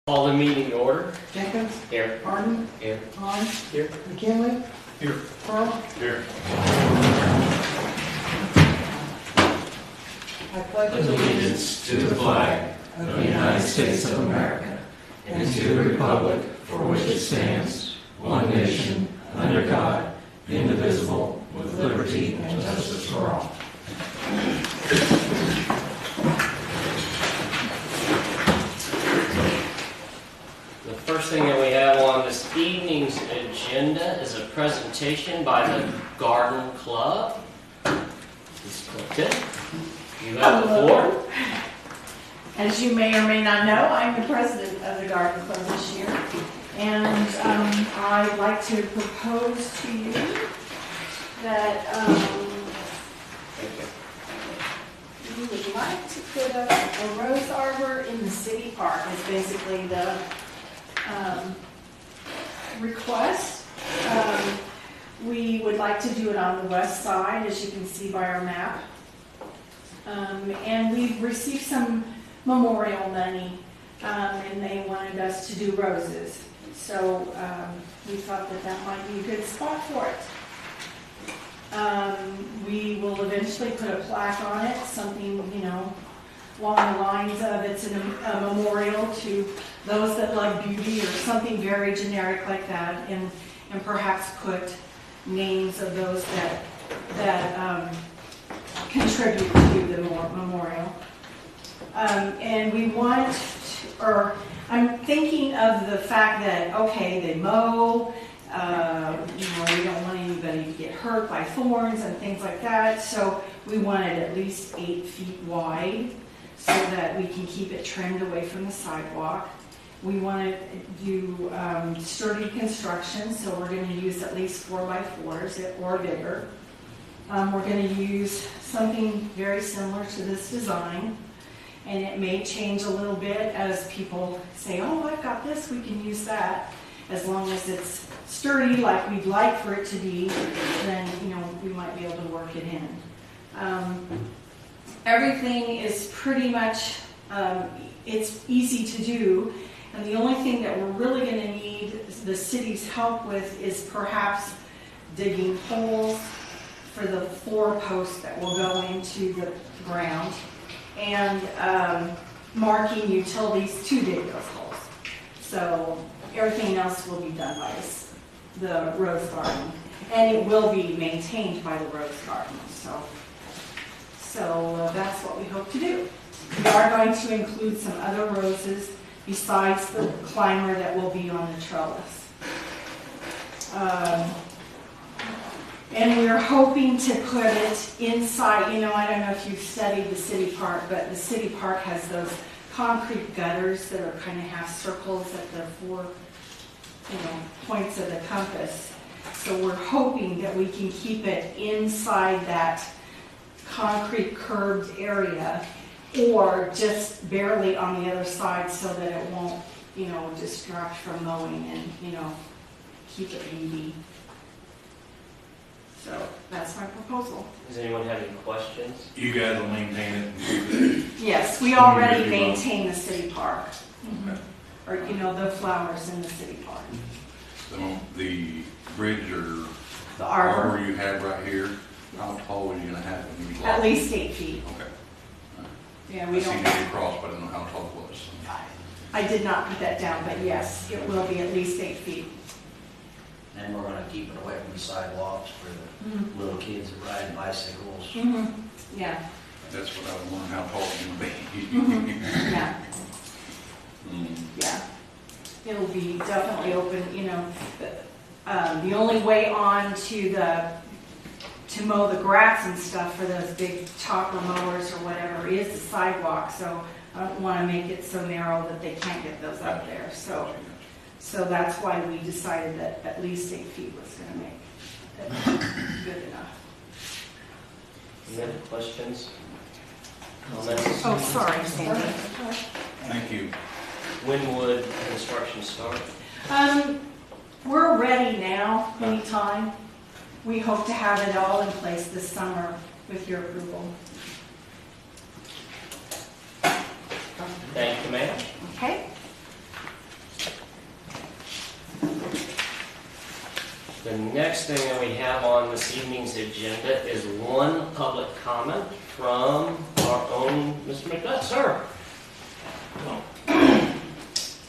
Call the meeting to order. Jenkins, Here. Harden, Here. Hahn, Here. McKinley, Here. Pearl. Here. I pledge Allegiance to the flag of the United States of America and to the republic for which it stands, one nation, under God, indivisible, with liberty and justice for all. The first thing that we have on this evening's agenda is a presentation by the Garden Club. Ms. Clifton, you have the floor. As you may or may not know, I'm the president of the Garden Club this year. And I'd like to propose to you that we would like to put up a rose arbor in the city park. Is basically the request. We would like to do it on the west side, as you can see by our map. And we've received some memorial money, and they wanted us to do roses. So we thought that that might be a good spot for it. We will eventually put a plaque on it, something, along the lines of it's a memorial to those that love beauty, or something very generic like that, and perhaps put names of those that contribute to the memorial. And we want, I'm thinking of the fact that, okay, they mow, we don't want anybody to get hurt by thorns and things like that, so we want it at least 8 feet wide so that we can keep it trimmed away from the sidewalk. We want to do sturdy construction, so we're going to use at least 4x4s or bigger. We're going to use something very similar to this design, and it may change a little bit as people say, oh, I've got this, we can use that. As long as it's sturdy like we'd like for it to be, then we might be able to work it in. Everything is pretty much, it's easy to do, and the only thing that we're really going to need the city's help with is perhaps digging holes for the 4 posts that will go into the ground, and marking utilities to dig those holes. So everything else will be done by the Rose Garden, and it will be maintained by the Rose Garden. So that's what we hope to do. We are going to include some other roses besides the climber that will be on the trellis. And we're hoping to put it inside, I don't know if you've studied the city park, but the city park has those concrete gutters that are kind of half circles at the 4, points of the compass. So we're hoping that we can keep it inside that concrete curved area, or just barely on the other side so that it won't, distract from mowing and, keep it beauty. So that's my proposal. Does anyone have any questions? You guys will maintain it? Yes, we already maintain the city park. Or, the flowers in the city park. So the bridge or The arbor, arbor you have right here, how tall are you gonna have it? at least 8 feet. Okay. Yeah, I we seen don't, it across, but I don't know how tall it was. I did not put that down, but yes, it will be at least 8 feet. And we're gonna keep it away from the sidewalks for the little kids that ride bicycles. Yeah, That's what I was wondering, how tall it's gonna be. yeah, Mm. yeah. It'll be definitely open, the only way on to mow the grass and stuff for those big chopper mowers or whatever is the sidewalk, so I don't want to make it so narrow that they can't get those up there. So that's why we decided that at least 8 feet was going to make it good enough. Any other questions? Comments? Oh, sorry, Sandy. Thank you. When would construction start? We're ready now, anytime. We hope to have it all in place this summer with your approval. Thank you, ma'am. Okay? The next thing that we have on this evening's agenda is one public comment from our own Mr. McNutt, sir.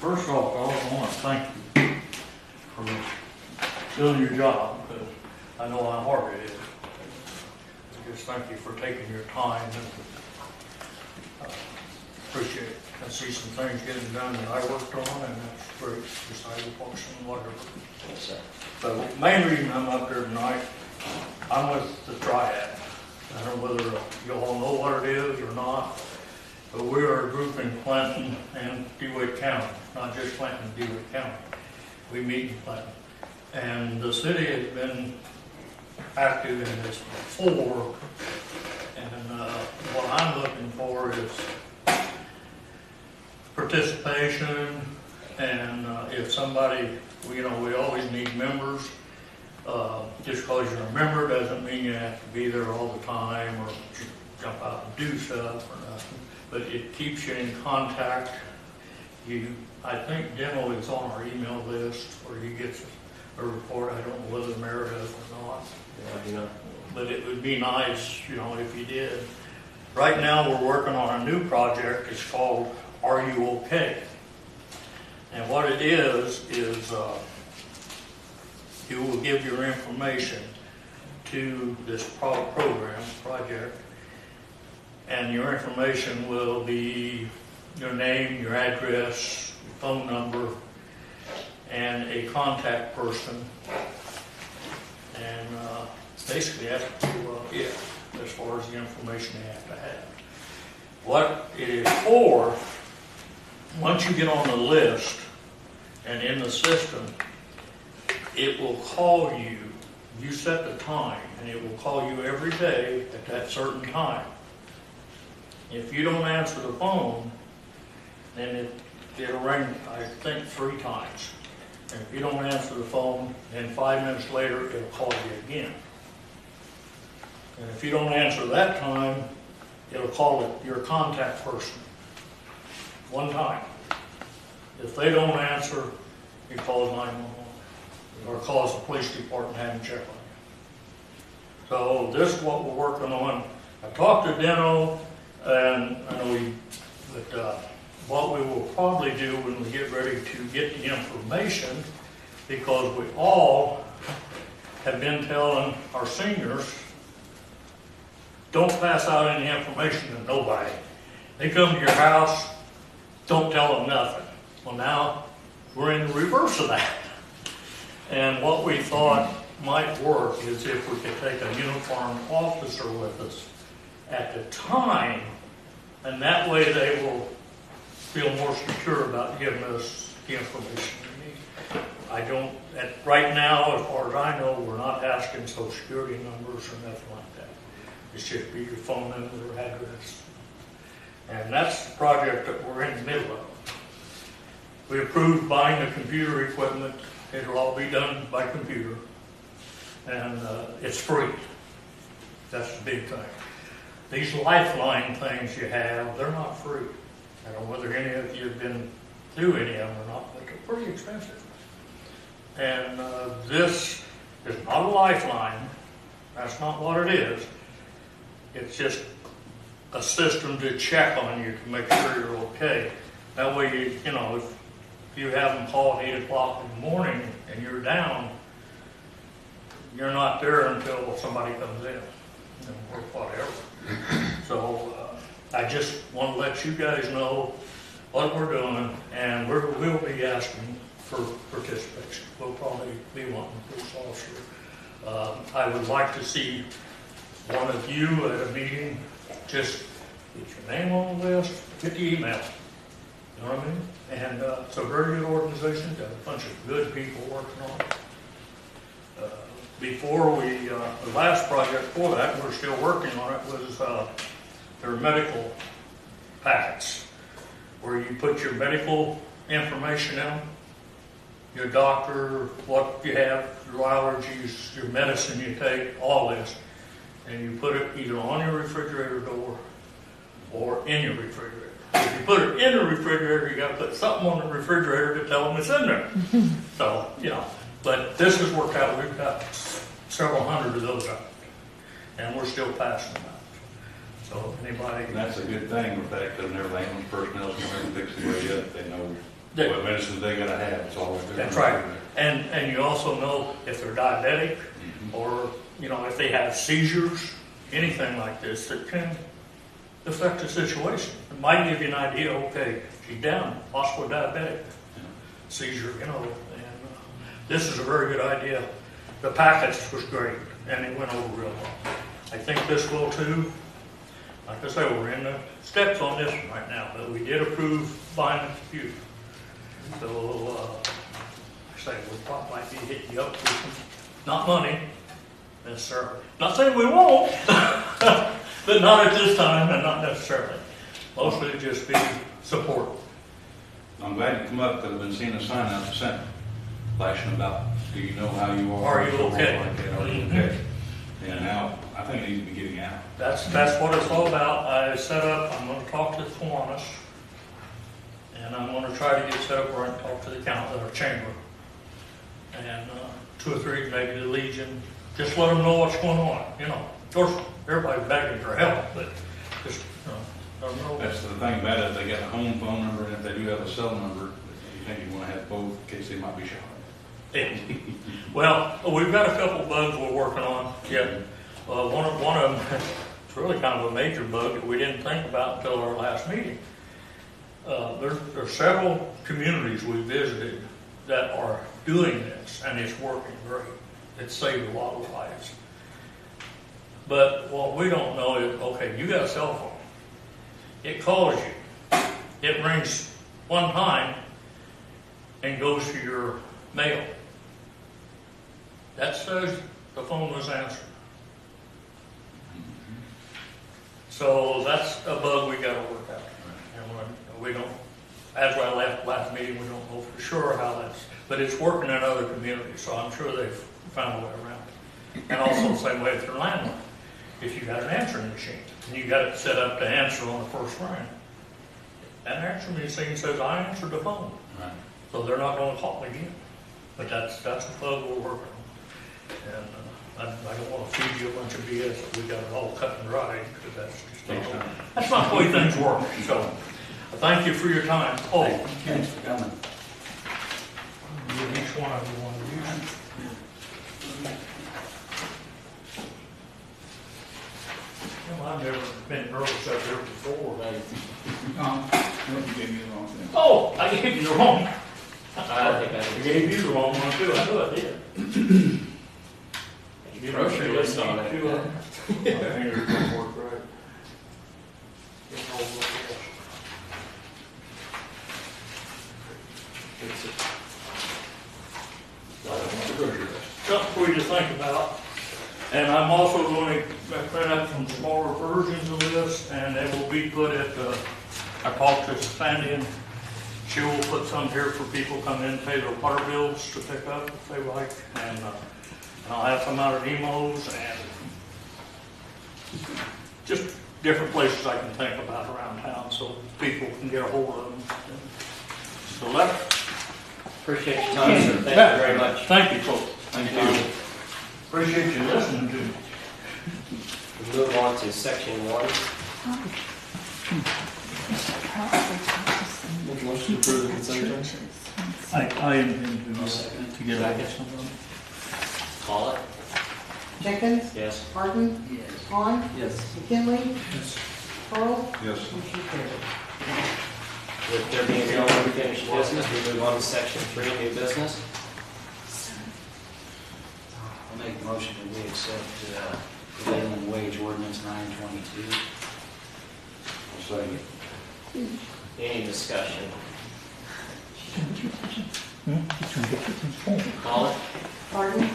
First off, I want to thank you for doing your job, because I know how hard it is. I just thank you for taking your time, and appreciate it. I see some things getting done that I worked on, and that's great, the sidewalks and whatever. Yes, sir. So the main reason I'm up there tonight, I'm with the Triad. I don't know whether you all know what it is or not, but we are a group in Clinton and DeWitt County, not just Clinton and DeWitt County. We meet in Clinton. And the city has been active in this before, and what I'm looking for is participation, and if somebody, we always need members. Just because you're a member doesn't mean you have to be there all the time or jump out and do stuff or nothing, but it keeps you in contact. I think Demo is on our email list, where he gets a report. I don't know whether the mayor does or not. Yeah, I do not. But it would be nice, if you did. Right now, we're working on a new project. It's called Are You Okay? And what it is you will give your information to this project, and your information will be your name, your address, your phone number, and a contact person. And basically that's it, as far as the information you have to have. What it is for, once you get on the list and in the system, it will call you. You set the time, and it will call you every day at that certain time. If you don't answer the phone, then it'll ring, I think, 3 times. And if you don't answer the phone, then 5 minutes later, it'll call you again. And if you don't answer that time, it'll call your contact person 1 time. If they don't answer, it calls 911 or calls the police department and have them check on you. So this is what we're working on. I talked to Deno, and I know what we will probably do when we get ready to get the information, because we all have been telling our seniors, don't pass out any information to nobody. They come to your house, don't tell them nothing. Well, now we're in the reverse of that. And what we thought might work is if we could take a uniformed officer with us at the time, and that way they will feel more secure about giving us the information we need. Right now, as far as I know, we're not asking social security numbers or nothing like that. It should be your phone number or address. And that's the project that we're in the middle of. We approved buying the computer equipment. It'll all be done by computer. And it's free. That's the big thing. These Lifeline things you have, they're not free. I don't know whether any of you have been through any of them or not, but they're pretty expensive. And this is not a Lifeline. That's not what it is. It's just a system to check on you to make sure you're okay. That way, if you have them call at 8 o'clock in the morning and you're down, you're not there until somebody comes in, or whatever. So I just want to let you guys know what we're doing, and we'll be asking for participation. We'll probably be wanting a police officer. I would like to see one of you at a meeting. Just get your name on the list, get the email. You know what I mean? And it's a very good organization, got a bunch of good people working on it. The last project for that, we're still working on it, was their medical packets, where you put your medical information in, your doctor, what you have, your allergies, your medicine you take, all this, and you put it either on your refrigerator door or in your refrigerator. If you put it in the refrigerator, you got to put something on the refrigerator to tell them it's in there. So, But this has worked out, we've got several hundred of those out, and we're still passing them out. So if anybody, And that's a good thing, the fact that whenever the ambulance personnel's coming to fix the way up, they know what medicines they gotta have, it's always there. that's right. And you also know if they're diabetic, or, you know, if they have seizures, anything like this that can affect the situation. It might give you an idea, okay, she's down, possible diabetic, seizure, you know, and this is a very good idea. The package was great, and it went over real well. I think this will too. Like I say, we're in the steps on this one right now, but we did approve buying a few. So, like I say, we probably might be hitting you up with some, not money necessarily. Not saying we won't, but not at this time and not necessarily. Mostly just be support. I'm glad you come up, because I've been seeing a sign out the center flashing about, do you know how you are? Are you okay? Like that, are you okay? And now, I think it needs to be getting out. That's what it's all about. I set up, I'm gonna talk to Kiwanis, and I'm gonna try to get set up where I can talk to the council, or chamber, and 2 or 3, maybe the Legion, just let them know what's going on, you know. Of course, everybody's begging for help, but just, let them know. That's the thing about it, they got a home phone number, and if they do have a cell number, you think you wanna have both, in case they might be shot. Yeah. Well, we've got a couple bugs we're working on. Yeah. One of them, it's really kind of a major bug that we didn't think about until our last meeting. There's several communities we visited that are doing this, and it's working great. It's saved a lot of lives. But what we don't know is, okay, you got a cell phone. It calls you. It rings one time and goes to your mail. That says the phone was answered. So that's a bug we got to work out. And we don't, as I left last meeting, we don't know for sure how that's, but it's working in other communities, so I'm sure they've found a way around it. And also the same way with your landline. If you got an answering machine and you got it set up to answer on the first ring, that answering machine says, I answered the phone. Right. So they're not going to call me again. But that's a bug we're working on. And I don't want to feed you a bunch of BS that we got it all cut and dried, because that's not the way things work. So thank you for your time. Oh, Thanks for coming. give each one of you one of these. Well, I've never been nervous up there before. You gave me the wrong thing. Oh, I gave you the wrong. I think I I gave you the wrong one too. I knew I did. did. Grocery list on it. My fingers don't work right. Something for you to think about. And I'm also going to print out some smaller versions of this, and they will be put at the, I talked to Sandy, and she will put some here for people to come in, pay their water bills to pick up if they like, and I'll have some out at Emos, and just different places I can think about around town, so people can get a hold of them. So that, Appreciate your time, sir. Thank you very much. thank you, folks. Thank you. Appreciate you listening to me. We'll move on to section 1. Motion to approve the consent agenda? I intend to get Second. Call it. Jenkins, Yes. Martin, Yes. Vaughn, Yes. McKinley, Pearl, Yes. motion carried. With there being no unfinished business, we move on to section 3, new business. I'll make a motion that we accept prevailing wage ordinance 922. I'll second. Any discussion? Call it. Martin, Yes.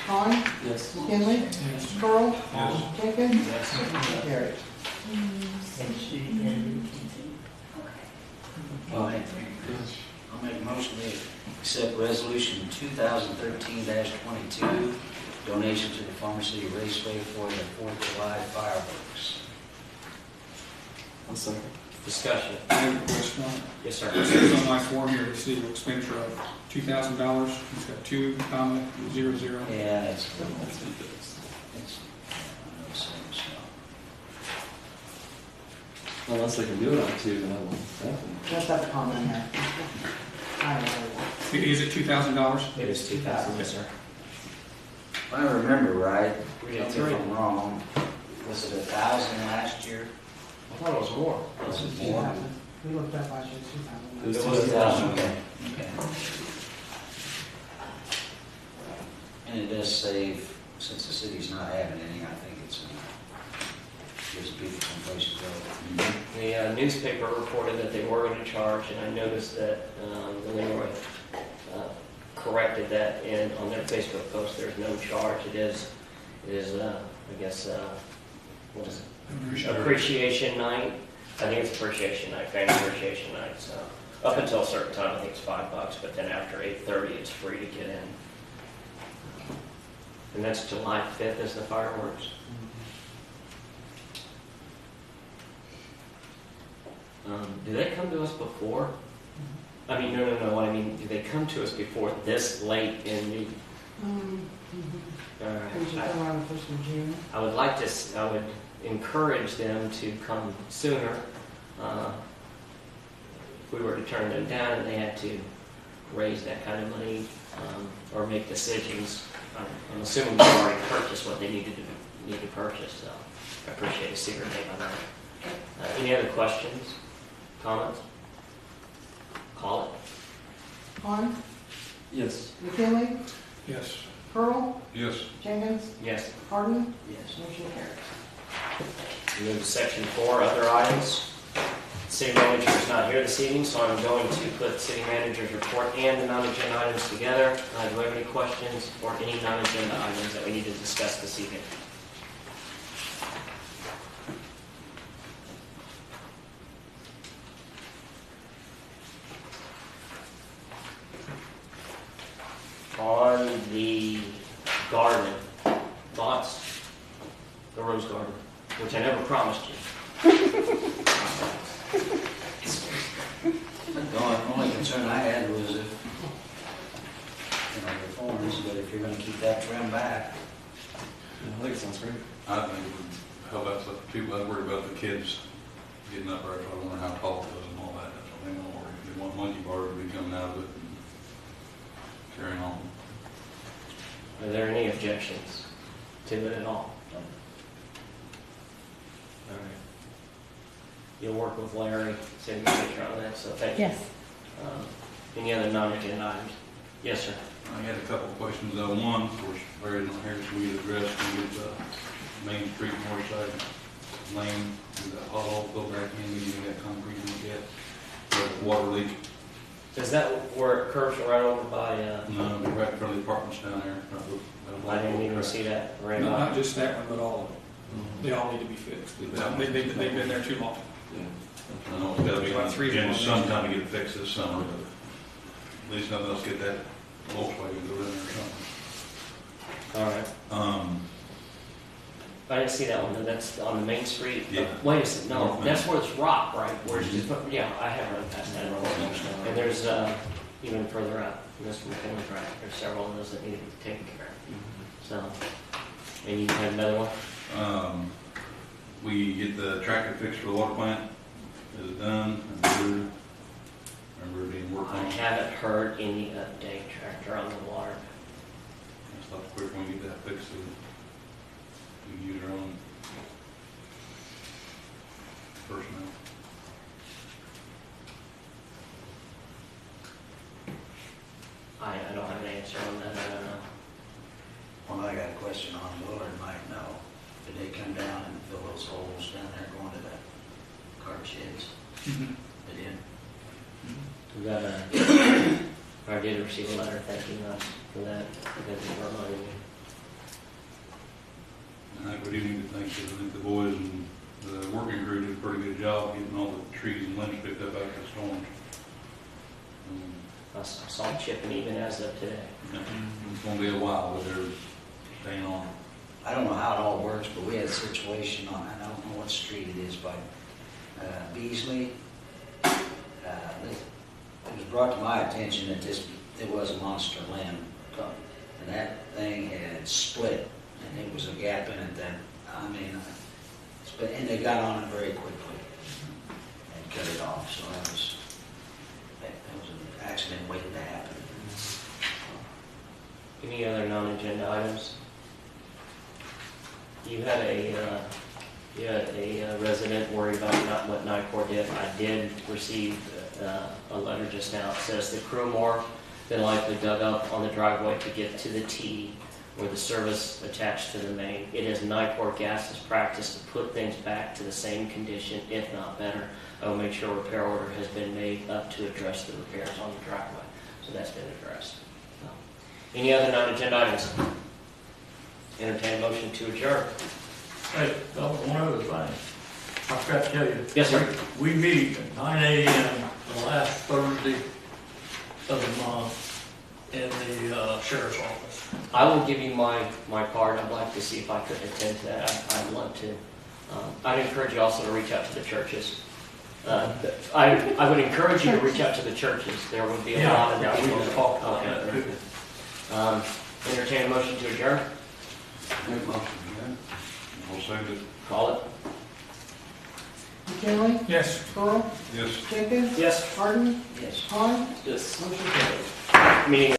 Vaughn, Yes. McKinley, Pearl, Yes. Jenkins, Yes. motion carried. I'll make a motion to accept resolution 2013-22, donation to the Farmer City Raceway for the 4th of July fireworks. I'll second. Discussion. I have a question on it. Yes, sir. It says on my form here, receivable expenditure of $2,000. It's got 2,00. Yeah, it's, Unless they can do it on two, then I will definitely. Just have a comment there. I don't know. Is it $2,000? It is 2,000, yes, sir. if I remember right, We tell did me three. if I'm wrong, was it 1,000 last year? I thought it was more. Was it Two more? thousand. We looked up last year, 2,000. It was It was 2,000. Okay, okay. And it does save, since the city's not having any, I think it's, gives people some place to go. The newspaper reported that they were going to charge, and I noticed that Leroy corrected that on their Facebook post. There's no charge. It is I guess, what is it? Appreciation night. I think it's appreciation night, family appreciation night. So up until a certain time, I think it's $5, but then after 8:30, it's free to get in. And that's July 5th is the fireworks. Do they come to us before? I mean, no. What I mean, do they come to us before this late in the? All right. Would you come around the 1st of June? I would like to. I would encourage them to come sooner. If we were to turn them down and they had to raise that kind of money or make decisions, I'm assuming they've already purchased what they need to purchase. So I appreciate a secret name on that. Any other questions, comments? Call it. Han, Yes. McKinley, Yes. Pearl, Yes. Jenkins, Yes. Harden, Yes. motion carries. We move to section 4, other items. City manager is not here this evening, so I'm going to put city manager's report and the non-agenda items together. Do we have any questions or any non-agenda items that we need to discuss this evening? On the garden, thoughts? The rose garden, which I never promised you. The only concern I had was if, the thorns, but if you're gonna keep that trim back, I think it sounds great. I think it would help out the people that worry about the kids getting up there. I wonder how tall it was and all that. That's what they don't worry. They want monkey bars to be coming out of it and carrying on. Are there any objections to it at all? All right. You'll work with Larry, city manager on that, so thank you. Yes. Any other non-agenda items? Yes, sir. I had a couple of questions. One, of course, Larry's not here, so we get addressed and get the Main Street north side lane, do that pothole, go back in, we need that concrete leak yet. The water leak, Is that where it curves right over by, no, right in front of the apartments down there. I didn't even see that. Right No, by. not just that one, but all of them. They all need to be fixed. They've been there too long. I know it's gotta be About three in months. sometime to get it fixed this summer, but at least nothing else get that Volkswagen go in there or something. All right. I didn't see that one. That's on the Main Street. Yeah. Wait a second. No, North that's Main. where it's rock, right? Where it's just, yeah, I have run past that. And there's even further out. This McKinley Drive. There's several of those that need to be taken care of. So, and you had another one? We get the tractor fixed for the water plant. Is it done? Remember it being worked I on? haven't heard any update tractor on the water. It's not quick when we get that fixed, so we can use our own personnel. I don't have an answer on that. I don't know. well, I got a question on Willard might know. Did they come down and fill those holes down there going to the cart sheds? They did? We got I did receive a letter thanking us for that because of our money. I think we do need to thank I think the boys and the working crew did a pretty good job getting all the trees and limbs picked up after the storms. I saw chipping even as of today. It's gonna be a while, but they're staying on it. I don't know how it all works, but we had a situation on, I don't know what street it is, but Beasley. It was brought to my attention that there was a monster limb, and that thing had split, and there was a gap in it that, split, and they got on it very quickly and cut it off, so that was an accident waiting to happen. Any other non-agenda items? You had a resident worried about not what NICOR did. I did receive a letter just now. It says the crew more than likely dug up on the driveway to get to the T where the service attached to the main. It is NICOR Gas's practice to put things back to the same condition, if not better. I will make sure a repair order has been made up to address the repairs on the driveway. So that's been addressed. Any other non-agenda items? Entertain a motion to adjourn. Hey, one other thing. I forgot to tell you. Yes, sir. We meet at 9 a.m. the last Thursday of the month in the sheriff's office. I will give you my card. I'd like to see if I could attend to that. I'd love to. I'd encourage you also to reach out to the churches. I would encourage you to reach out to the churches. There would be a lot of we just talked about that Okay. too. Entertain a motion to adjourn. Make motion, yeah. I'll send it. Call it. Kelly, Yes. Pearl, Yes. Jenkins, Yes. Harden, Yes. Hahn, Yes. motion carries. Meeting